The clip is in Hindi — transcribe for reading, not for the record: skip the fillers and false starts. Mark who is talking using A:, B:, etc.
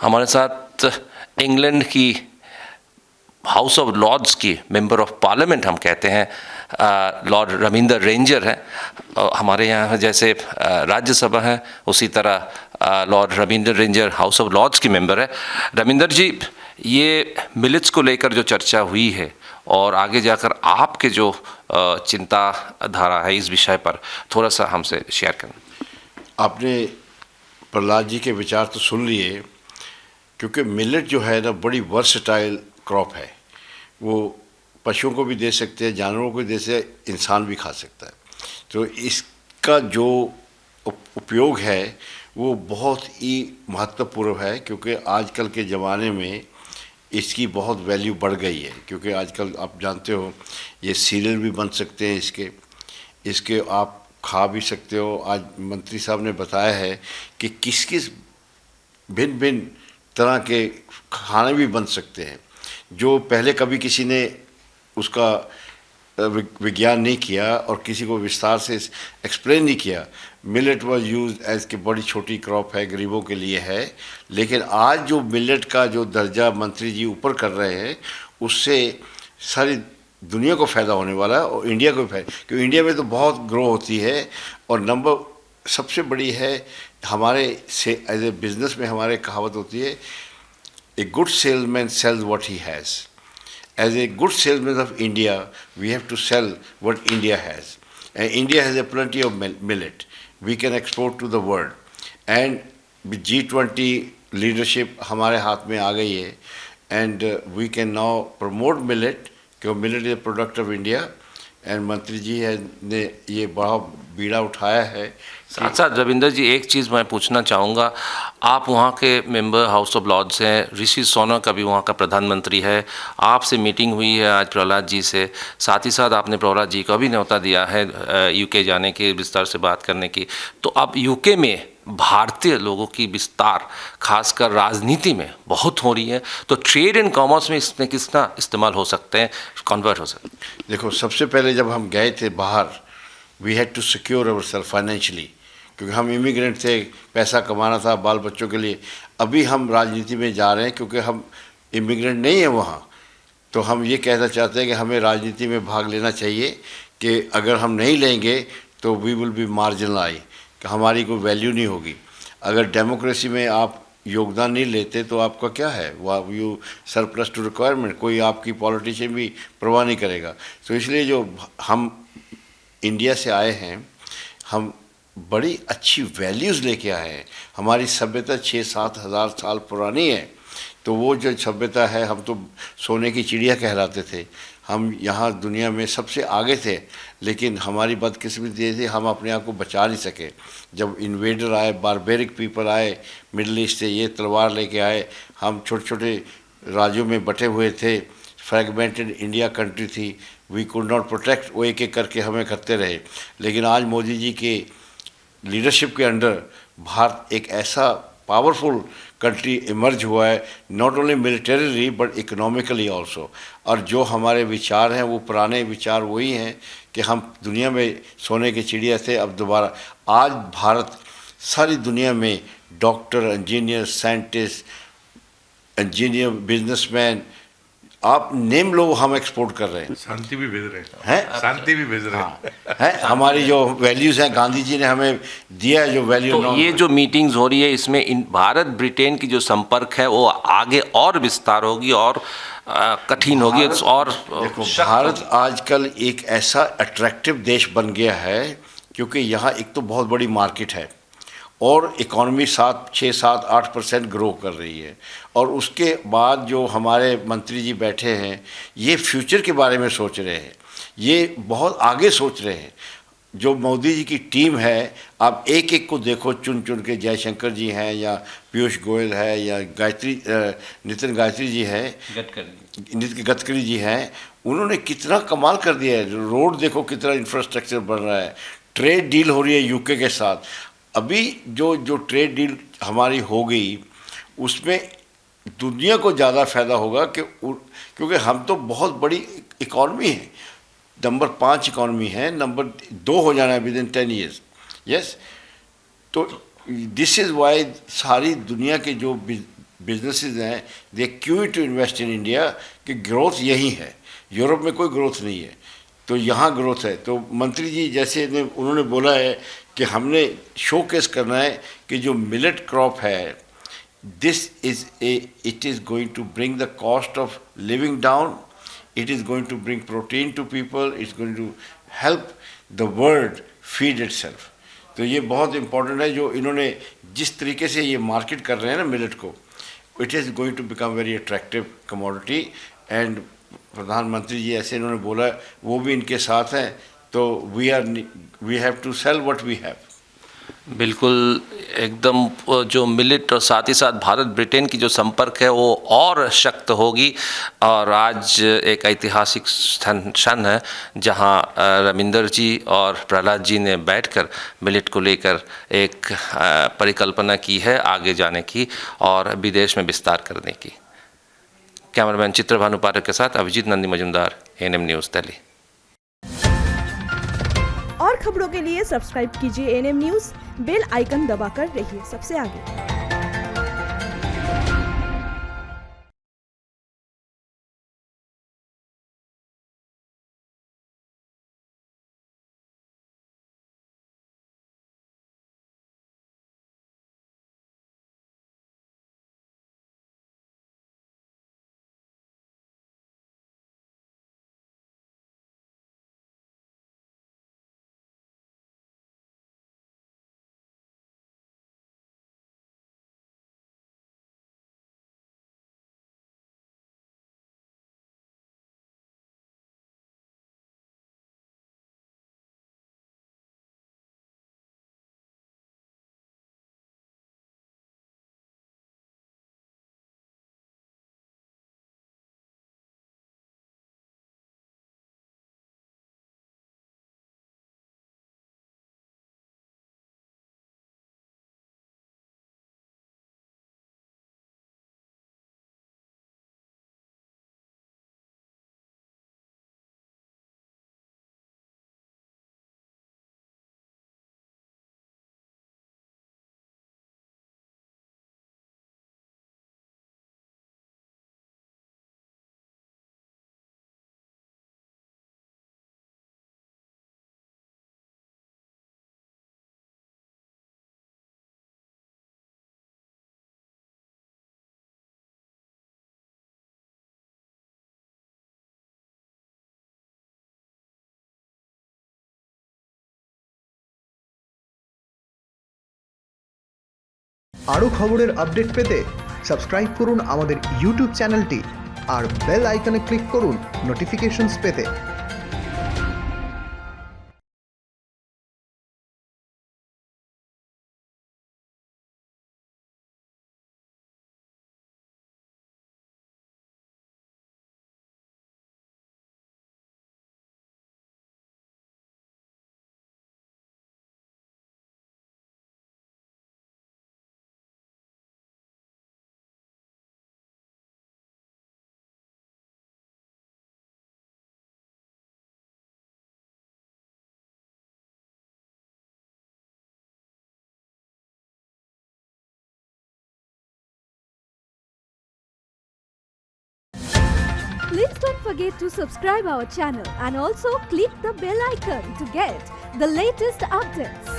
A: हमारे साथ इंग्लैंड की हाउस ऑफ लॉर्ड्स की मेंबर ऑफ पार्लियामेंट हम कहते हैं लॉर्ड रविंदर रेंजर हैं। हमारे यहाँ जैसे राज्यसभा है उसी तरह lord Ravinder Ranger house of lords की मेंबर है। रविंदर जी, ये मिलेट्स को लेकर जो चर्चा हुई है और आगे जाकर आपके जो चिंताधारा है इस विषय पर थोड़ा सा हमसे शेयर करें।
B: आपने प्रहलाद जी के विचार तो सुन लिए, क्योंकि मिलेट जो है ना बड़ी वर्सटाइल क्रॉप है। वो पशुओं को भी दे सकते हैं, जानवरों को भी दे सकते हैं, इंसान भी खा सकता है। तो इसका जो उपयोग है वो बहुत ही महत्वपूर्ण है, क्योंकि आजकल के ज़माने में इसकी बहुत वैल्यू बढ़ गई है। क्योंकि आजकल आप जानते हो ये सीरियल भी बन सकते हैं, इसके आप खा भी सकते हो। आज मंत्री साहब ने बताया है कि किस किस भिन्न भिन्न तरह के खाने भी बन सकते हैं, जो पहले कभी किसी ने उसका विज्ञान नहीं किया और किसी को विस्तार से एक्सप्लेन नहीं किया। मिलेट वाज यूज्ड एज कि बड़ी छोटी क्रॉप है, गरीबों के लिए है, लेकिन आज जो मिलेट का जो दर्जा मंत्री जी ऊपर कर रहे हैं उससे सारी दुनिया को फ़ायदा होने वाला है और इंडिया को भी फ़ायदा, क्योंकि इंडिया में तो बहुत ग्रो होती है। और नंबर सबसे बड़ी है हमारे से एज ए बिज़नेस में हमारे कहावत होती है, a good salesman sells what he has. As a good salesman of India, we have to sell what India has. And India has a plenty of millet. We can export to the world. And with G20 leadership हमारे हाथ में आ गई है, and we can now promote millet, क्योंकि millet is a product of India. And मंत्री जी ने ये बड़ा बीड़ा उठाया है।
A: साथ साथ रविंदर जी, एक चीज़ मैं पूछना चाहूँगा, आप वहाँ के मेंबर हाउस ऑफ लॉर्ड्स हैं, ऋषि सुनक का भी वहाँ का प्रधानमंत्री है, आपसे मीटिंग हुई है आज प्रहलाद जी से, साथ ही साथ आपने प्रहलाद जी को भी न्योता दिया है यूके जाने की, विस्तार से बात करने की। तो अब यूके में भारतीय लोगों की विस्तार खासकर राजनीति में बहुत हो रही है, तो ट्रेड एंड कॉमर्स में इसमें कितना इस्तेमाल हो सकते हैं, कन्वर्ट हो सकते हैं?
B: देखो, सबसे पहले जब हम गए थे बाहर, we had to secure ourself financially, क्योंकि हम इमिग्रेंट थे, पैसा कमाना था बाल बच्चों के लिए। अभी हम राजनीति में जा रहे हैं क्योंकि हम इमिग्रेंट नहीं हैं वहाँ, तो हम ये कहना चाहते हैं कि हमें राजनीति में भाग लेना चाहिए, कि अगर हम नहीं लेंगे तो वी विल बी मार्जिनलाइज, कि हमारी कोई वैल्यू नहीं होगी। अगर डेमोक्रेसी में आप योगदान नहीं लेते तो आपका क्या है, वो यू सरप्लस टू रिक्वायरमेंट, कोई आपकी पॉलिटिशियन भी परवाह नहीं करेगा। तो इसलिए जो हम इंडिया से आए हैं, हम बड़ी अच्छी वैल्यूज़ लेके आए हैं। हमारी सभ्यता 6-7 हज़ार साल पुरानी है, तो वो जो सभ्यता है, हम तो सोने की चिड़िया कहलाते थे, हम यहाँ दुनिया में सबसे आगे थे, लेकिन हमारी बदकिस्मती ये थी हम अपने आप को बचा नहीं सके। जब इन्वेडर आए, बारबेरिक पीपल आए मिडल ईस्ट से, ये तलवार लेके आए, हम छोटे छोटे राज्यों में बटे हुए थे, फ्रैगमेंटेड इंडिया कंट्री थी, वी कुड नॉट प्रोटेक्ट, वो एक एक करके हमें करते रहे। लेकिन आज मोदी जी के लीडरशिप के अंडर भारत एक ऐसा पावरफुल कंट्री इमर्ज हुआ है, not only militarily but economically also. और जो हमारे विचार हैं वो पुराने विचार वही हैं कि हम दुनिया में सोने की चिड़िया थे, अब दोबारा आज भारत सारी दुनिया में doctor, engineer, scientist, engineer, businessman, आप नेम लो, हम एक्सपोर्ट कर रहे हैं।
C: शांति भी भेज रहे हैं, शांति भी भेज रहे
B: हैं। हमारी जो वैल्यूज़ हैं, गांधी जी ने हमें दिया है जो वैल्यू।
A: तो ये जो मीटिंग्स हो रही है इसमें इन भारत ब्रिटेन की जो संपर्क है वो आगे और विस्तार होगी और कठिन होगी और
B: देखो, भारत आजकल एक ऐसा अट्रैक्टिव देश बन गया है, क्योंकि यहाँ एक तो बहुत बड़ी मार्केट है और इकॉनमी 6-7-8% ग्रो कर रही है। और उसके बाद जो हमारे मंत्री जी बैठे हैं, ये फ्यूचर के बारे में सोच रहे हैं, ये बहुत आगे सोच रहे हैं। जो मोदी जी की टीम है, आप एक एक को देखो, चुन चुन के, जयशंकर जी हैं या पीयूष गोयल है या नितिन गडकरी जी हैं, नितिन गडकरी जी हैं, उन्होंने कितना कमाल कर दिया है। रोड देखो, कितना इंफ्रास्ट्रक्चर बन रहा है, ट्रेड डील हो रही है यूके के साथ। अभी जो ट्रेड डील हमारी हो गई, उसमें दुनिया को ज़्यादा फ़ायदा होगा, क्योंकि हम तो बहुत बड़ी इकॉनमी है, नंबर 5 इकॉनमी है, नंबर 2 हो जाना है विद इन 10 ईयर्स। यस, तो दिस इज़ वाई सारी दुनिया के जो बिजनेसेस हैं, they queue to invest in India, कि ग्रोथ यही है, यूरोप में कोई ग्रोथ नहीं है, तो यहाँ ग्रोथ है। तो मंत्री जी जैसे उन्होंने बोला है कि हमने शोकेस करना है कि जो मिलेट क्रॉप है, it is going to bring the cost of living down, it is going to bring protein to people, it's going to help the world feed itself। तो ये बहुत इम्पोर्टेंट है जो इन्होंने जिस तरीके से ये मार्केट कर रहे हैं ना मिलेट को, it is going to become very attractive commodity. And प्रधानमंत्री जी ऐसे इन्होंने बोला, वो भी इनके साथ हैं, तो we have to sell what we have.
A: बिल्कुल एकदम जो मिलेट और साथ ही साथ भारत ब्रिटेन की जो संपर्क है वो और शक्त होगी। और आज एक ऐतिहासिक क्षण है जहां रविंदर जी और प्रहलाद जी ने बैठकर मिलेट को लेकर एक परिकल्पना की है आगे जाने की और विदेश में विस्तार करने की। कैमरामैन चित्रभानु पाठक के साथ अभिजीत नंदी मजुमदार, एएनएम न्यूज़ दिल्ली।
D: और खबरों के लिए सब्सक्राइब कीजिए एएनएम न्यूज़, बेल आइकन दबाकर रहिए सबसे आगे।
E: আরও খবরের আপডেট পেতে সাবস্ক্রাইব করুন আমাদের ইউটিউব চ্যানেলটি আর বেল আইকনে ক্লিক করুন নোটিফিকেশনস পেতে।
F: Please don't forget to subscribe our channel and also click the bell icon to get the latest updates.